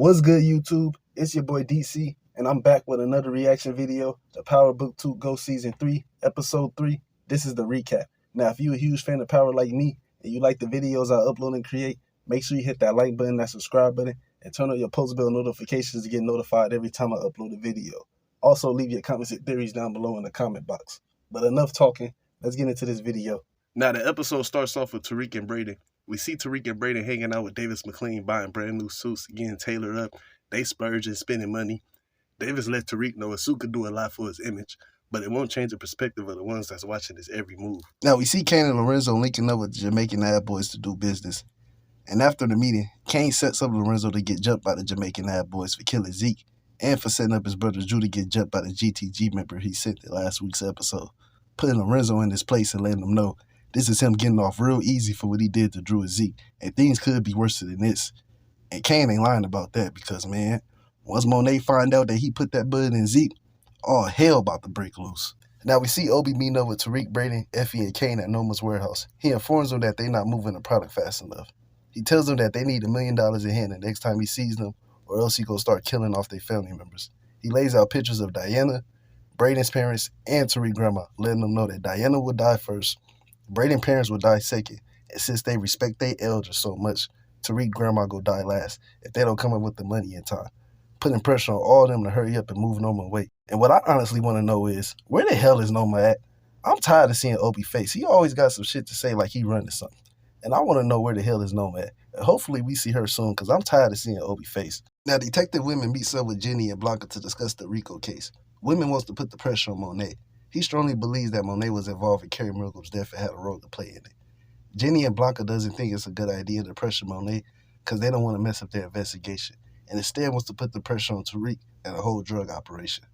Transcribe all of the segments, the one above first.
What's good, YouTube? It's your boy DC, and I'm back with another reaction video to Power Book 2 Go Season 3, Episode 3. This is the recap. Now, if you're a huge fan of Power like me, and you like the videos I upload and create, make sure you hit that like button, that subscribe button, and turn on your post bell notifications to get notified every time I upload a video. Also, leave your comments and theories down below in the comment box. But enough talking, let's get into this video. Now, the episode starts off with Tariq and Brayden. We see Tariq and Brayden hanging out with Davis McLean, buying brand new suits, getting tailored up. They splurge and spending money. Davis let Tariq know a suit could do a lot for his image, but it won't change the perspective of the ones that's watching his every move. Now, we see Kane and Lorenzo linking up with the Jamaican ad boys to do business. And after the meeting, Kane sets up Lorenzo to get jumped by the Jamaican ad boys for killing Zeke and for setting up his brother Drew to get jumped by the GTG member he sent in last week's episode, putting Lorenzo in his place and letting him know this is him getting off real easy for what he did to Drew and Zeke, and things could be worse than this. And Kane ain't lying about that because, man, once Monet find out that he put that bud in Zeke, all hell about to break loose. Now we see Obi meeting up with Tariq, Brayden, Effie, and Kane at Noma's warehouse. He informs them that they're not moving the product fast enough. He tells them that they need $1 million in hand the next time he sees them, or else he gonna start killing off their family members. He lays out pictures of Diana, Brayden's parents, and Tariq's grandma, letting them know that Diana would die first, Brayden's parents would die second, and since they respect their elders so much, Tariq's grandma go die last if they don't come up with the money in time, putting pressure on all of them to hurry up and move Noma away. And what I honestly want to know is, where the hell is Noma at? I'm tired of seeing Obi face. He always got some shit to say like he running something. And I want to know where the hell is Noma at. And hopefully we see her soon because I'm tired of seeing Obi face. Now, Detective Women meets up with Jenny and Blanca to discuss the Rico case. Women wants to put the pressure on Monet. He strongly believes that Monet was involved in Carrie Milgram's death and had a role to play in it. Jenny and Blanca doesn't think it's a good idea to pressure Monet because they don't want to mess up their investigation, and instead wants to put the pressure on Tariq and the whole drug operation.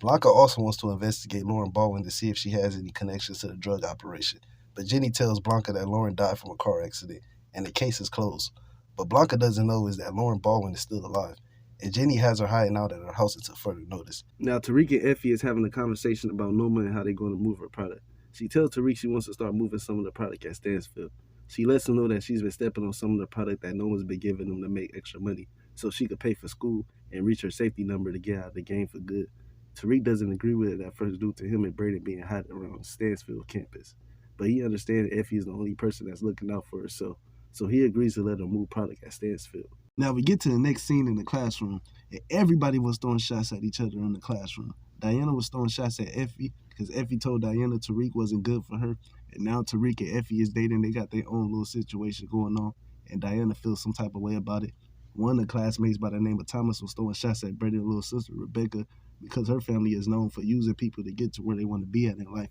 Blanca also wants to investigate Lauren Baldwin to see if she has any connections to the drug operation, but Jenny tells Blanca that Lauren died from a car accident and the case is closed. But Blanca doesn't know is that Lauren Baldwin is still alive, and Jenny has her hiding out at her house until further notice. Now, Tariq and Effie is having a conversation about Noma and how they're going to move her product. She tells Tariq she wants to start moving some of the product at Stansfield. She lets him know that she's been stepping on some of the product that Noma's been giving them to make extra money so she could pay for school and reach her safety number to get out of the game for good. Tariq doesn't agree with it at first due to him and Brayden being hot around Stansfield campus, but he understands Effie is the only person that's looking out for herself, so he agrees to let her move product at Stansfield. Now we get to the next scene in the classroom, and everybody was throwing shots at each other in the classroom. Diana was throwing shots at Effie because Effie told Diana Tariq wasn't good for her, and now Tariq and Effie is dating. They got their own little situation going on, and Diana feels some type of way about it. One of the classmates by the name of Thomas was throwing shots at Brayden's little sister, Rebecca, because her family is known for using people to get to where they want to be at in life.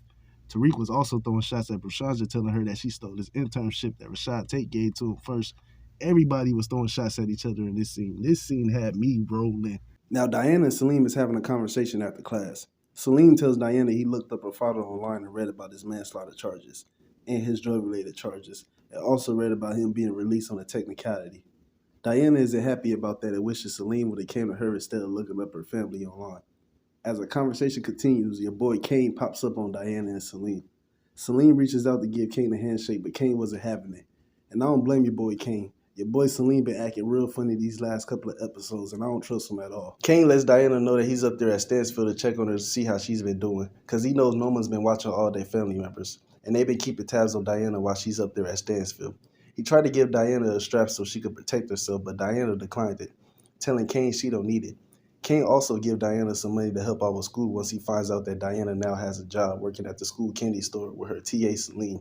Tariq was also throwing shots at Brashanja, telling her that she stole his internship that Rashad Tate gave to him first. Everybody was throwing shots at each other in this scene. This scene had me rolling. Now, Diana and Salim is having a conversation after class. Salim tells Diana he looked up her father online and read about his manslaughter charges and his drug-related charges, and also read about him being released on a technicality. Diana isn't happy about that and wishes Salim would have came to her instead of looking up her family online. As the conversation continues, your boy Kane pops up on Diana and Salim. Salim reaches out to give Kane a handshake, but Kane wasn't having it. And I don't blame your boy Kane. Your boy Salim been acting real funny these last couple of episodes, and I don't trust him at all. Kane lets Diana know that he's up there at Stansfield to check on her to see how she's been doing, because he knows Noma's been watching all their family members, and they've been keeping tabs on Diana while she's up there at Stansfield. He tried to give Diana a strap so she could protect herself, but Diana declined it, telling Kane she don't need it. Kane also give Diana some money to help out with school once he finds out that Diana now has a job working at the school candy store with her TA Salim.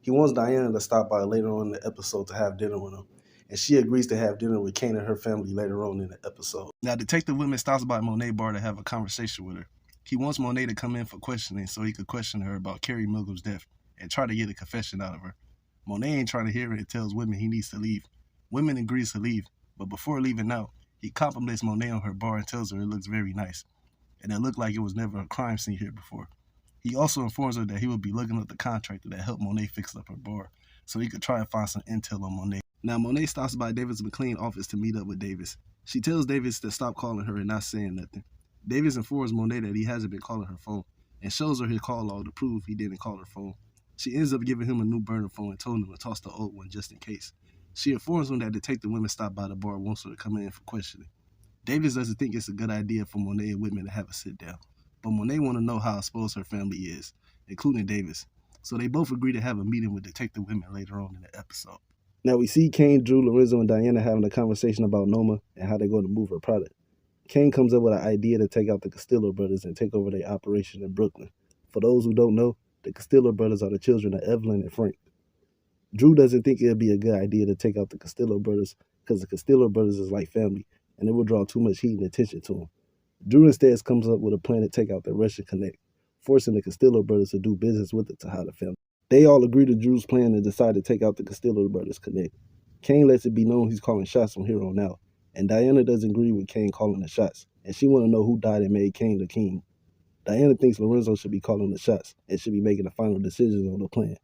He wants Diana to stop by later on in the episode to have dinner with him, and she agrees to have dinner with Kane and her family later on in the episode. Now, Detective Women stops by Monet bar to have a conversation with her. He wants Monet to come in for questioning so he could question her about Carrie Milgram's death and try to get a confession out of her. Monet ain't trying to hear it and tells Women he needs to leave. Women agrees to leave, but before leaving out, he compliments Monet on her bar and tells her it looks very nice, and it looked like it was never a crime scene here before. He also informs her that he will be looking up the contractor that helped Monet fix up her bar, so he could try and find some intel on Monet. Now, Monet stops by Davis McLean's office to meet up with Davis. She tells Davis to stop calling her and not saying nothing. Davis informs Monet that he hasn't been calling her phone, and shows her his call log to prove he didn't call her phone. She ends up giving him a new burner phone and told him to toss the old one just in case. She informs him that detective women stop by the bar and wants her to come in for questioning. Davis doesn't think it's a good idea for Monet and Whitman to have a sit down, but Monet want to know how exposed her family is, including Davis. So they both agree to have a meeting with detective women later on in the episode. Now we see Kane, Drew, Lorenzo, and Diana having a conversation about Noma and how they're going to move her product. Kane comes up with an idea to take out the Castillo brothers and take over their operation in Brooklyn. For those who don't know, the Castillo brothers are the children of Evelyn and Frank. Drew doesn't think it would be a good idea to take out the Castillo brothers because the Castillo brothers is like family and it would draw too much heat and attention to them. Drew instead comes up with a plan to take out the Russian Connect, forcing the Castillo brothers to do business with the Tejada family. They all agree to Drew's plan and decide to take out the Castillo brothers Connect. Kane lets it be known he's calling shots from here on out, and Diana doesn't agree with Kane calling the shots, and she want to know who died and made Kane the king. Diana thinks Lorenzo should be calling the shots and should be making the final decisions on the plan.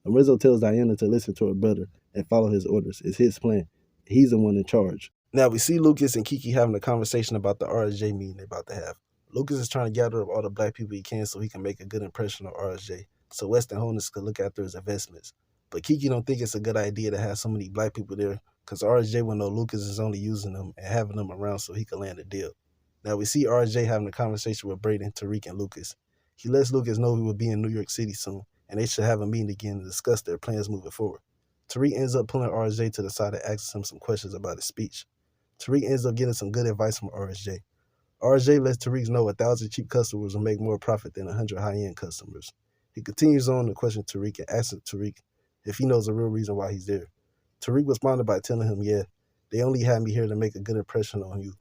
Lorenzo tells Diana to listen to her brother and follow his orders. It's his plan. He's the one in charge. Now we see Lucas and Kiki having a conversation about the RSJ meeting they're about to have. Lucas is trying to gather up all the black people he can so he can make a good impression on RSJ, so Weston Honus could look after his investments. But Kiki don't think it's a good idea to have so many black people there because RSJ will know Lucas is only using them and having them around so he can land a deal. Now we see RSJ having a conversation with Braden, Tariq, and Lucas. He lets Lucas know he will be in New York City soon, and they should have a meeting again to discuss their plans moving forward. Tariq ends up pulling RSJ to the side and asks him some questions about his speech. Tariq ends up getting some good advice from RSJ. RSJ lets Tariq know 1,000 cheap customers will make more profit than 100 high-end customers. He continues on to question Tariq and asks Tariq if he knows the real reason why he's there. Tariq responded by telling him, yeah, they only had me here to make a good impression on you.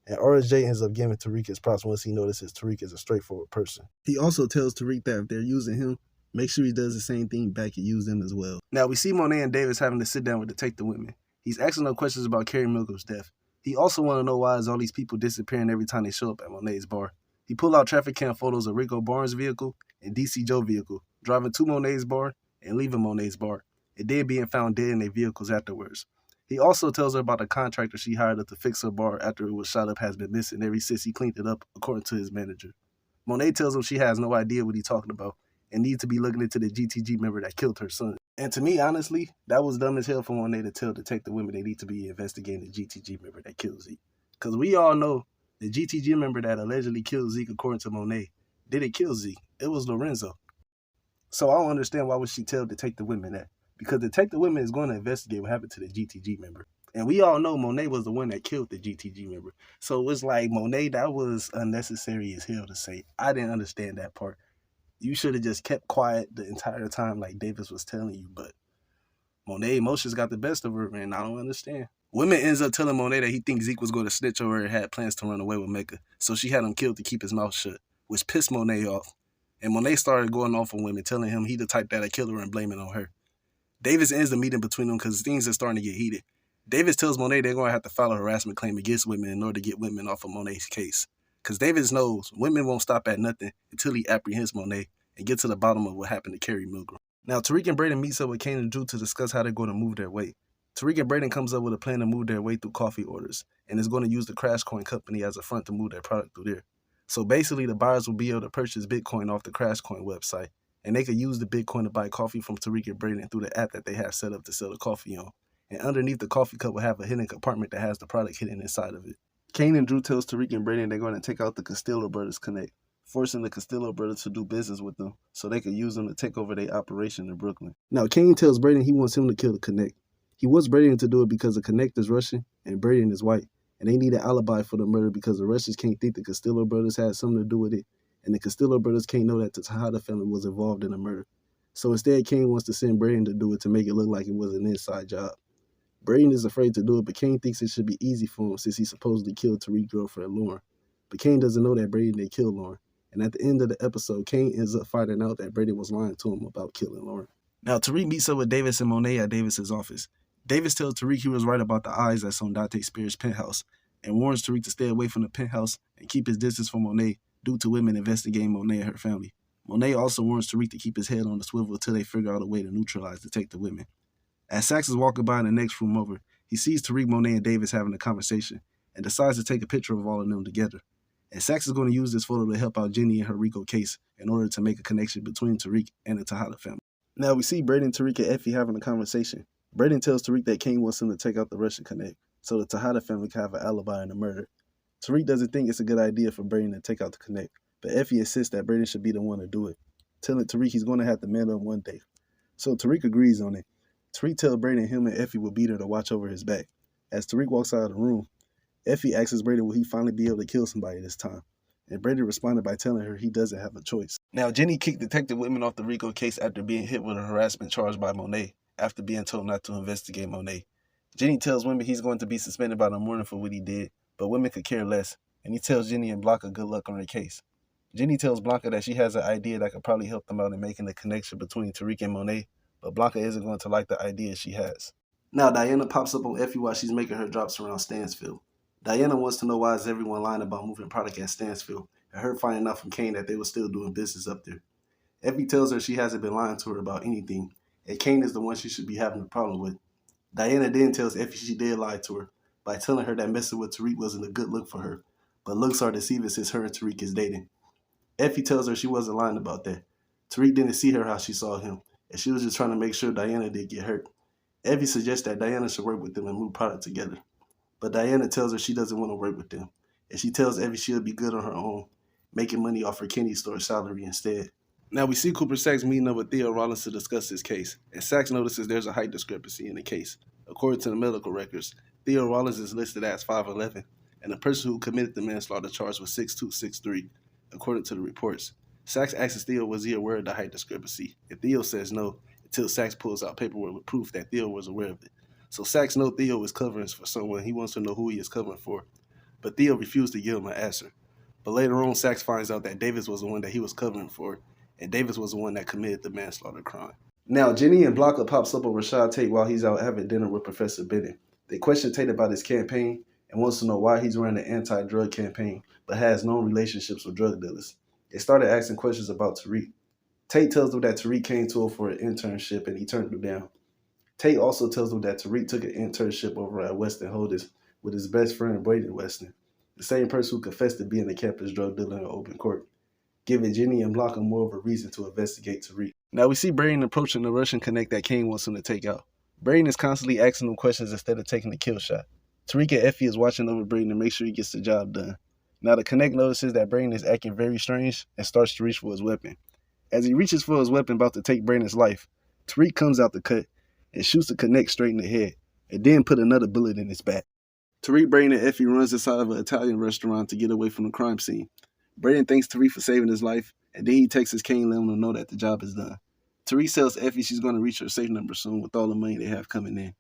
And RSJ ends up giving Tariq his props once he notices Tariq is a straightforward person. He also tells Tariq that if they're using him, make sure he does the same thing back and use them as well. Now we see Monet and Davis having to sit down with detective women. He's asking them questions about Carrie Milgram's death. He also want to know why is all these people disappearing every time they show up at Monet's bar. He pulled out traffic cam photos of Rico Barnes' vehicle and DC Joe vehicle, driving to Monet's bar and leaving Monet's bar, and then being found dead in their vehicles afterwards. He also tells her about the contractor she hired up to fix her bar after it was shot up has been missing ever since he cleaned it up, according to his manager. Monet tells him she has no idea what he's talking about and needs to be looking into the GTG member that killed her son. And to me, honestly, that was dumb as hell for Monet to tell detective women they need to be investigating the GTG member that killed Zeke. Because we all know the GTG member that allegedly killed Zeke, according to Monet, didn't kill Zeke. It was Lorenzo. So I don't understand why would she tell detective women that. Because detective women is going to investigate what happened to the GTG member. And we all know Monet was the one that killed the GTG member. So it's like, Monet, that was unnecessary as hell to say. I didn't understand that part. You should have just kept quiet the entire time like Davis was telling you. But Monet emotions got the best of her, man. I don't understand. Women ends up telling Monet that he thinks Zeke was going to snitch on her and had plans to run away with Mecca. So she had him killed to keep his mouth shut, which pissed Monet off. And Monet started going off on women, telling him he the type that'll kill her and blame it on her. Davis ends the meeting between them because things are starting to get heated. Davis tells Monet they're going to have to file a harassment claim against women in order to get women off of Monet's case. Because Davis knows women won't stop at nothing until he apprehends Monet and get to the bottom of what happened to Carrie Milgram. Now, Tariq and Braden meets up with Kane and Drew to discuss how they're going to move their weight. Tariq and Braden comes up with a plan to move their way through coffee orders and is going to use the Crash Coin company as a front to move their product through there. So basically, the buyers will be able to purchase Bitcoin off the Crash Coin website, and they could use the Bitcoin to buy coffee from Tariq and Braden through the app that they have set up to sell the coffee on. And underneath the coffee cup will have a hidden compartment that has the product hidden inside of it. Kane and Drew tells Tariq and Braden they're going to take out the Castillo Brothers Connect, forcing the Castillo brothers to do business with them so they could use them to take over their operation in Brooklyn. Now, Kane tells Braden he wants him to kill the Connect. He wants Braden to do it because the Connect is Russian and Braden is white, and they need an alibi for the murder because the Russians can't think the Castillo brothers had something to do with it, and the Castillo brothers can't know that the Tejada family was involved in the murder. So instead, Kane wants to send Braden to do it to make it look like it was an inside job. Braden is afraid to do it, but Kane thinks it should be easy for him since he supposedly killed Tariq's girlfriend, Lauren. But Kane doesn't know that Braden didn't kill Lauren. And at the end of the episode, Kane ends up finding out that Braden was lying to him about killing Lauren. Now, Tariq meets up with Davis and Monet at Davis's office. Davis tells Tariq he was right about the eyes that's on Dante Spears' penthouse and warns Tariq to stay away from the penthouse and keep his distance from Monet due to women investigating Monet and her family. Monet also warns Tariq to keep his head on the swivel until they figure out a way to neutralize detective women. As Saxe is walking by in the next room over, he sees Tariq, Monet, and Davis having a conversation and decides to take a picture of all of them together. And Saxe is going to use this photo to help out Jenny in her RICO case in order to make a connection between Tariq and the Tejada family. Now we see Braden, Tariq, and Effie having a conversation. Braden tells Tariq that Kane wants him to take out the Russian connect so the Tejada family can have an alibi in the murder. Tariq doesn't think it's a good idea for Braden to take out the connect, but Effie insists that Braden should be the one to do it, telling Tariq he's going to have to man up one day. So Tariq agrees on it. Tariq tells Braden him and Effie will beat her to watch over his back. As Tariq walks out of the room, Effie asks Braden will he finally be able to kill somebody this time, and Braden responded by telling her he doesn't have a choice. Now, Jenny kicked Detective Whitman off the RICO case after being hit with a harassment charge by Monet, after being told not to investigate Monet. Jenny tells Whitman he's going to be suspended by the morning for what he did, but Whitman could care less, and he tells Jenny and Blanca good luck on their case. Jenny tells Blanca that she has an idea that could probably help them out in making the connection between Tariq and Monet, but Blanca isn't going to like the idea she has. Now, Diana pops up on Effie while she's making her drops around Stansfield. Diana wants to know why is everyone lying about moving product at Stansfield, and her finding out from Kane that they were still doing business up there. Effie tells her she hasn't been lying to her about anything, and Kane is the one she should be having a problem with. Diana then tells Effie she did lie to her by telling her that messing with Tariq wasn't a good look for her, but looks are deceiving since her and Tariq is dating. Effie tells her she wasn't lying about that. Tariq didn't see her how she saw him, and she was just trying to make sure Diana didn't get hurt. Effie suggests that Diana should work with them and move product together, but Diana tells her she doesn't want to work with them, and she tells Effie she'll be good on her own, making money off her candy store salary instead. Now we see Cooper Saxe meeting up with Theo Rollins to discuss his case, and Saxe notices there's a height discrepancy in the case. According to the medical records, Theo Rollins is listed as 5'11", and the person who committed the manslaughter charge was 6'2", 6'3", according to the reports. Saxe asks Theo was he aware of the height discrepancy, and Theo says no, until Saxe pulls out paperwork with proof that Theo was aware of it. So Saxe knows Theo is covering for someone. He wants to know who he is covering for, but Theo refused to give him an answer. But later on, Saxe finds out that Davis was the one that he was covering for, and Davis was the one that committed the manslaughter crime. Now, Jenny and Blanca pops up on Rashad Tate while he's out having dinner with Professor Bennett. They question Tate about his campaign and wants to know why he's running an anti-drug campaign but has no relationships with drug dealers. They started asking questions about Tariq. Tate tells them that Tariq came to him for an internship and he turned him down. Tate also tells them that Tariq took an internship over at Weston Holdings with his best friend Braden Weston, the same person who confessed to being a campus drug dealer in open court, giving Jenny and Blanca more of a reason to investigate Tariq. Now we see Braden approaching the Russian connect that Kane wants him to take out. Braden is constantly asking him questions instead of taking the kill shot. Tariq and Effie is watching over Braden to make sure he gets the job done. Now the connect notices that Braden is acting very strange and starts to reach for his weapon. As he reaches for his weapon about to take Braden's life, Tariq comes out the cut and shoots the connect straight in the head and then put another bullet in his back. Tariq, Braden, and Effie runs inside of an Italian restaurant to get away from the crime scene. Braden thanks Tariq for saving his life, and then he texts Kane letting him know that the job is done. Tariq tells Effie she's going to reach her safe number soon with all the money they have coming in.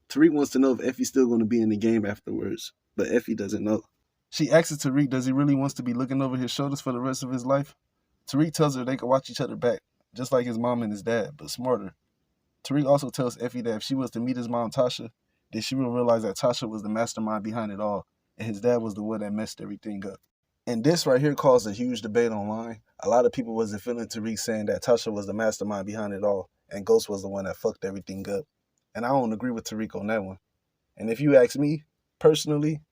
Tariq wants to know if Effie's still going to be in the game afterwards, but Effie doesn't know. She asks Tariq does he really wants to be looking over his shoulders for the rest of his life. Tariq tells her they can watch each other back, just like his mom and his dad, but smarter. Tariq also tells Effie that if she was to meet his mom, Tasha, then she will realize that Tasha was the mastermind behind it all, and his dad was the one that messed everything up. And this right here caused a huge debate online. A lot of people wasn't feeling Tariq saying that Tasha was the mastermind behind it all, and Ghost was the one that fucked everything up. And I don't agree with Tariq on that one. And if you ask me, personally,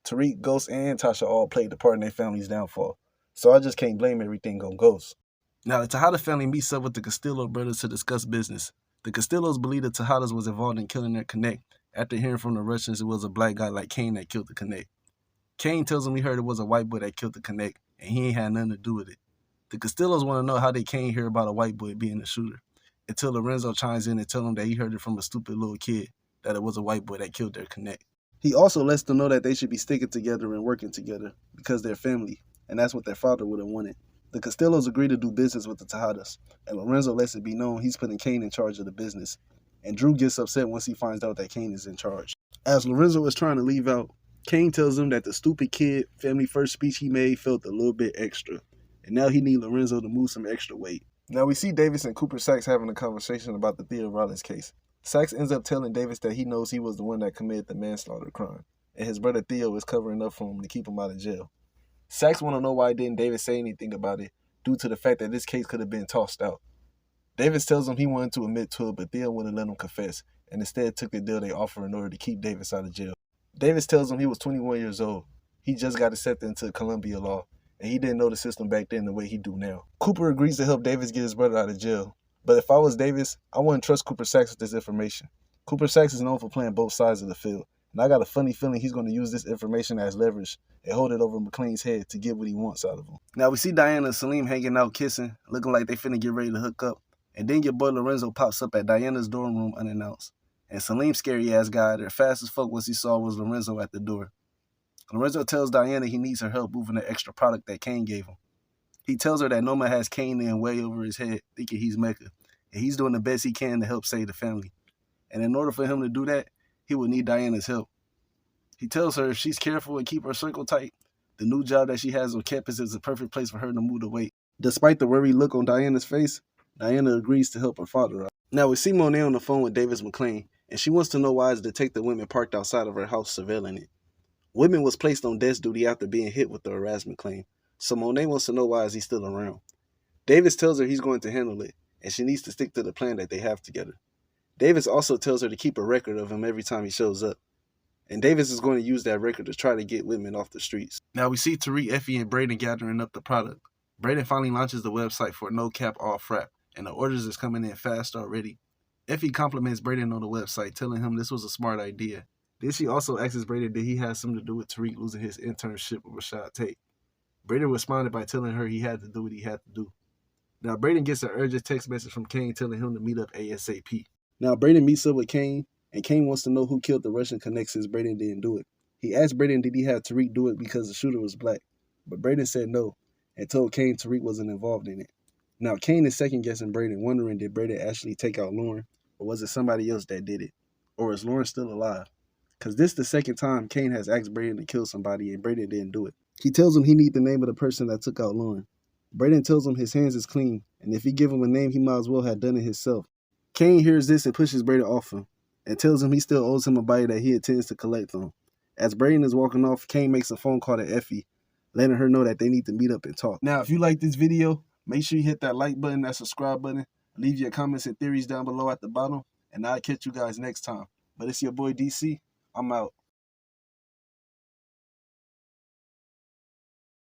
Tariq, Ghost, and Tasha all played the part in their family's downfall. So I just can't blame everything on Ghost. Now, the Tejada family meets up with the Castillo brothers to discuss business. The Castillos believe the Tejadas was involved in killing their connect. After hearing from the Russians, it was a black guy like Kane that killed the connect. Kane tells them he heard it was a white boy that killed the connect, and he ain't had nothing to do with it. The Castillos want to know how they came here about a white boy being the shooter, until Lorenzo chimes in and tells them that he heard it from a stupid little kid, that it was a white boy that killed their connect. He also lets them know that they should be sticking together and working together, because they're family, and that's what their father would have wanted. The Castillos agree to do business with the Tejadas, and Lorenzo lets it be known he's putting Kane in charge of the business, and Drew gets upset once he finds out that Kane is in charge. As Lorenzo is trying to leave out, Kane tells him that the stupid kid family first speech he made felt a little bit extra, and now he needs Lorenzo to move some extra weight. Now we see Davis and Cooper Saxe having a conversation about the Theo Rollins case. Saxe ends up telling Davis that he knows he was the one that committed the manslaughter crime, and his brother Theo is covering up for him to keep him out of jail. Saxe want to know why didn't Davis say anything about it, due to the fact that this case could have been tossed out. Davis tells him he wanted to admit to it, but Theo wouldn't let him confess, and instead took the deal they offer in order to keep Davis out of jail. Davis tells him he was 21 years old. He just got accepted into Columbia law, and he didn't know the system back then the way he do now. Cooper agrees to help Davis get his brother out of jail, but if I was Davis, I wouldn't trust Cooper Saxe with this information. Cooper Saxe is known for playing both sides of the field, and I got a funny feeling he's going to use this information as leverage and hold it over McClane's head to get what he wants out of him. Now we see Diana and Salim hanging out kissing, looking like they finna get ready to hook up, and then your boy Lorenzo pops up at Diana's dorm room unannounced. And Salim's scary ass guy there fast as fuck once he saw was Lorenzo at the door. Lorenzo tells Diana he needs her help moving the extra product that Kane gave him. He tells her that Noma has Kane in way over his head, thinking he's Mecca, and he's doing the best he can to help save the family. And in order for him to do that, he would need Diana's help. He tells her if she's careful and keep her circle tight, the new job that she has on campus is the perfect place for her to move the weight. Despite the worried look on Diana's face, Diana agrees to help her father out. Now we see Monet on the phone with Davis McClane, and she wants to know why his detective women parked outside of her house surveilling it. Women was placed on desk duty after being hit with the harassment claim, so Monet wants to know why is he still around. Davis tells her he's going to handle it, and she needs to stick to the plan that they have together. Davis also tells her to keep a record of him every time he shows up. And Davis is going to use that record to try to get women off the streets. Now we see Tariq, Effie, and Braden gathering up the product. Braden finally launches the website for No Cap All Frap, and the orders is coming in fast already. Effie compliments Braden on the website, telling him this was a smart idea. Then she also asks Braden did he have something to do with Tariq losing his internship with Rashad Tate. Braden responded by telling her he had to do what he had to do. Now Braden gets an urgent text message from Kane telling him to meet up ASAP. Now Braden meets up with Kane, and Kane wants to know who killed the Russian connect since Braden didn't do it. He asked Braden did he have Tariq do it because the shooter was black, but Braden said no, and told Kane Tariq wasn't involved in it. Now Kane is second-guessing Braden, wondering did Braden actually take out Lauren, or was it somebody else that did it? Or is Lauren still alive? Because this is the second time Kane has asked Braden to kill somebody, and Braden didn't do it. He tells him he needs the name of the person that took out Lauren. Braden tells him his hands is clean, and if he give him a name, he might as well have done it himself. Kane hears this and pushes Braden off him, and tells him he still owes him a body that he intends to collect on. As Braden is walking off, Kane makes a phone call to Effie, letting her know that they need to meet up and talk. Now, if you like this video, make sure you hit that like button, that subscribe button, leave your comments and theories down below at the bottom, and I'll catch you guys next time. But it's your boy DC. I'm out.